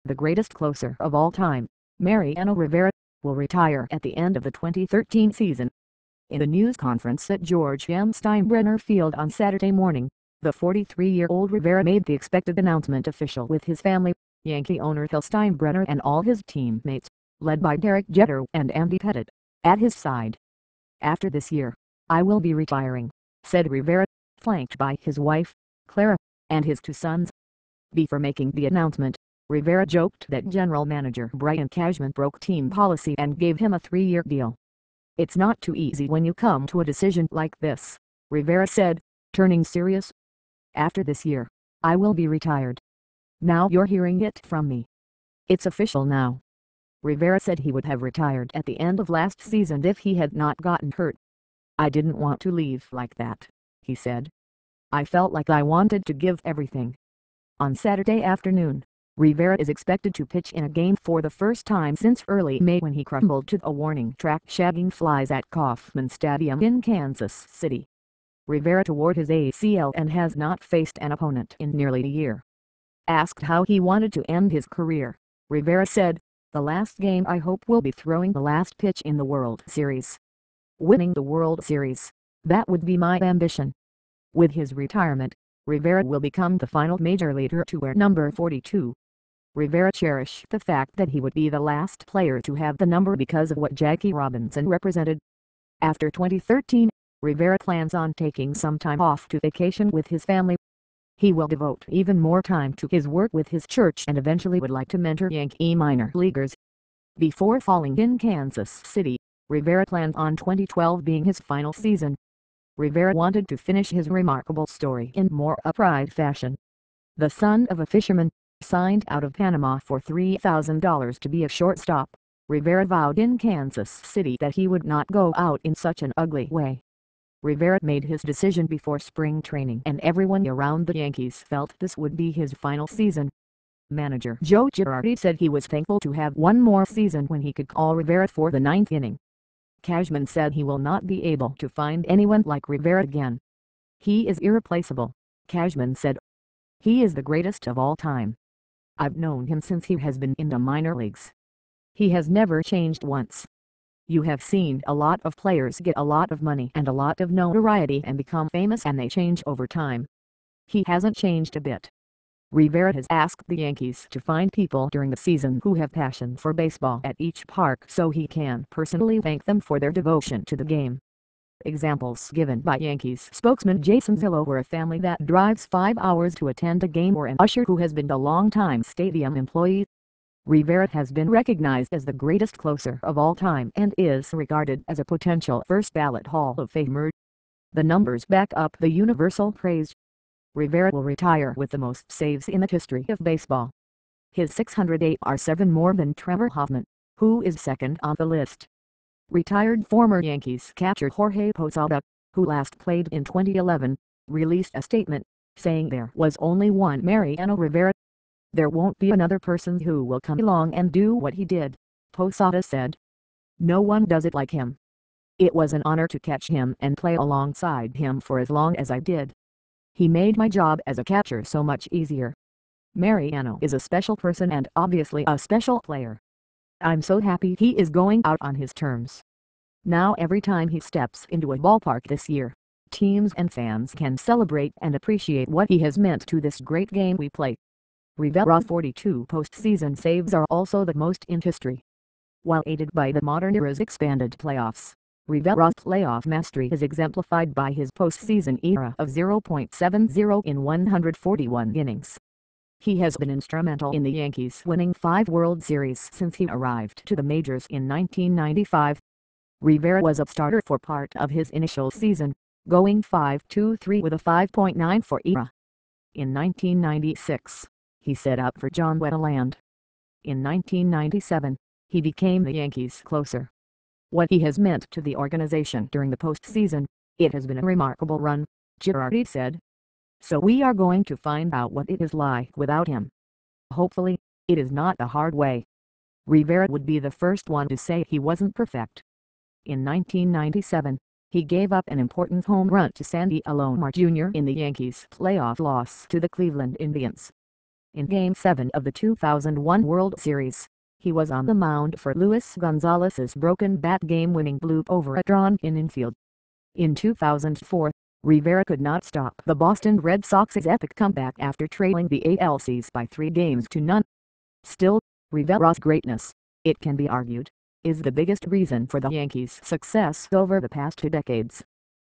the greatest closer of all time, Mariano Rivera, will retire at the end of the 2013 season. In a news conference at George M. Steinbrenner Field on Saturday morning, the 43-year-old Rivera made the expected announcement official with his family, Yankee owner Phil Steinbrenner and all his teammates, led by Derek Jeter and Andy Pettitte, at his side. "After this year, I will be retiring," said Rivera, flanked by his wife, Clara, and his two sons. Before making the announcement, Rivera joked that general manager Brian Cashman broke team policy and gave him a 3-year deal. "It's not too easy when you come to a decision like this," Rivera said, turning serious. "After this year, I will be retired. Now you're hearing it from me. It's official now." Rivera said he would have retired at the end of last season if he had not gotten hurt. "I didn't want to leave like that," he said. "I felt like I wanted to give everything." On Saturday afternoon, Rivera is expected to pitch in a game for the first time since early May when he crumbled to a warning track shagging flies at Kauffman Stadium in Kansas City. Rivera tore his ACL and has not faced an opponent in nearly a year. Asked how he wanted to end his career, Rivera said, "The last game I hope will be throwing the last pitch in the World Series. Winning the World Series, that would be my ambition." With his retirement, Rivera will become the final major leaguer to wear number 42. Rivera cherished the fact that he would be the last player to have the number because of what Jackie Robinson represented. After 2013, Rivera plans on taking some time off to vacation with his family. He will devote even more time to his work with his church and eventually would like to mentor Yankee minor leaguers. Before falling in Kansas City, Rivera planned on 2012 being his final season. Rivera wanted to finish his remarkable story in more upright fashion. The son of a fisherman, signed out of Panama for $3,000 to be a shortstop, Rivera vowed in Kansas City that he would not go out in such an ugly way. Rivera made his decision before spring training and everyone around the Yankees felt this would be his final season. Manager Joe Girardi said he was thankful to have one more season when he could call Rivera for the 9th inning. Cashman said he will not be able to find anyone like Rivera again. "He is irreplaceable," Cashman said. "He is the greatest of all time. I've known him since he has been in the minor leagues. He has never changed once. You have seen a lot of players get a lot of money and a lot of notoriety and become famous and they change over time. He hasn't changed a bit." Rivera has asked the Yankees to find people during the season who have passion for baseball at each park so he can personally thank them for their devotion to the game. Examples given by Yankees spokesman Jason Zillo were a family that drives 5 hours to attend a game or an usher who has been a long-time stadium employee. Rivera has been recognized as the greatest closer of all time and is regarded as a potential first-ballot Hall of Famer. The numbers back up the universal praise. Rivera will retire with the most saves in the history of baseball. His 608 are 7 more than Trevor Hoffman, who is second on the list. Retired former Yankees catcher Jorge Posada, who last played in 2011, released a statement, saying there was only one Mariano Rivera. "There won't be another person who will come along and do what he did," Posada said. "No one does it like him. It was an honor to catch him and play alongside him for as long as I did. He made my job as a catcher so much easier. Mariano is a special person and obviously a special player. I'm so happy he is going out on his terms. Now every time he steps into a ballpark this year, teams and fans can celebrate and appreciate what he has meant to this great game we play." Rivera's 42 postseason saves are also the most in history. While aided by the modern era's expanded playoffs, Rivera's playoff mastery is exemplified by his postseason ERA of .70 in 141 innings. He has been instrumental in the Yankees winning 5 World Series since he arrived to the majors in 1995. Rivera was a starter for part of his initial season, going 5-2-3 with a 5.94 ERA. In 1996, he set up for John Wetteland. In 1997, he became the Yankees' closer. What he has meant to the organization during the postseason, it has been a remarkable run, Girardi said. So we are going to find out what it is like without him. Hopefully, it is not the hard way. Rivera would be the first one to say he wasn't perfect. In 1997, he gave up an important home run to Sandy Alomar Jr. in the Yankees' playoff loss to the Cleveland Indians. In Game 7 of the 2001 World Series, he was on the mound for Luis Gonzalez's broken bat game-winning bloop over a drawn-in infield. In 2004, Rivera could not stop the Boston Red Sox's epic comeback after trailing the ALCs by 3-0. Still, Rivera's greatness, it can be argued, is the biggest reason for the Yankees' success over the past 2 decades.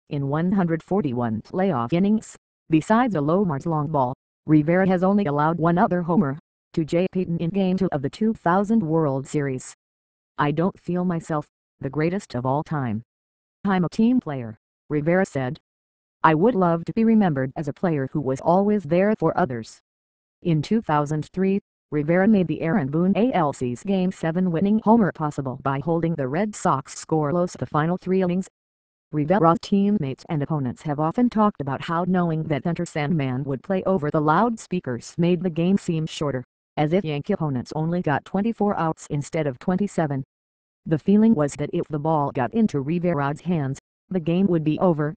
In 141 playoff innings, besides a Lomar's long ball, Rivera has only allowed one other homer, to Jay Payton in Game 2 of the 2000 World Series. "I don't feel myself the greatest of all time. I'm a team player," Rivera said. "I would love to be remembered as a player who was always there for others." In 2003, Rivera made the Aaron Boone ALC's Game 7 winning homer possible by holding the Red Sox scoreless the final 3 innings. Rivera's teammates and opponents have often talked about how knowing that Enter Sandman would play over the loudspeakers made the game seem shorter, as if Yankee opponents only got 24 outs instead of 27. The feeling was that if the ball got into Rivera's hands, the game would be over,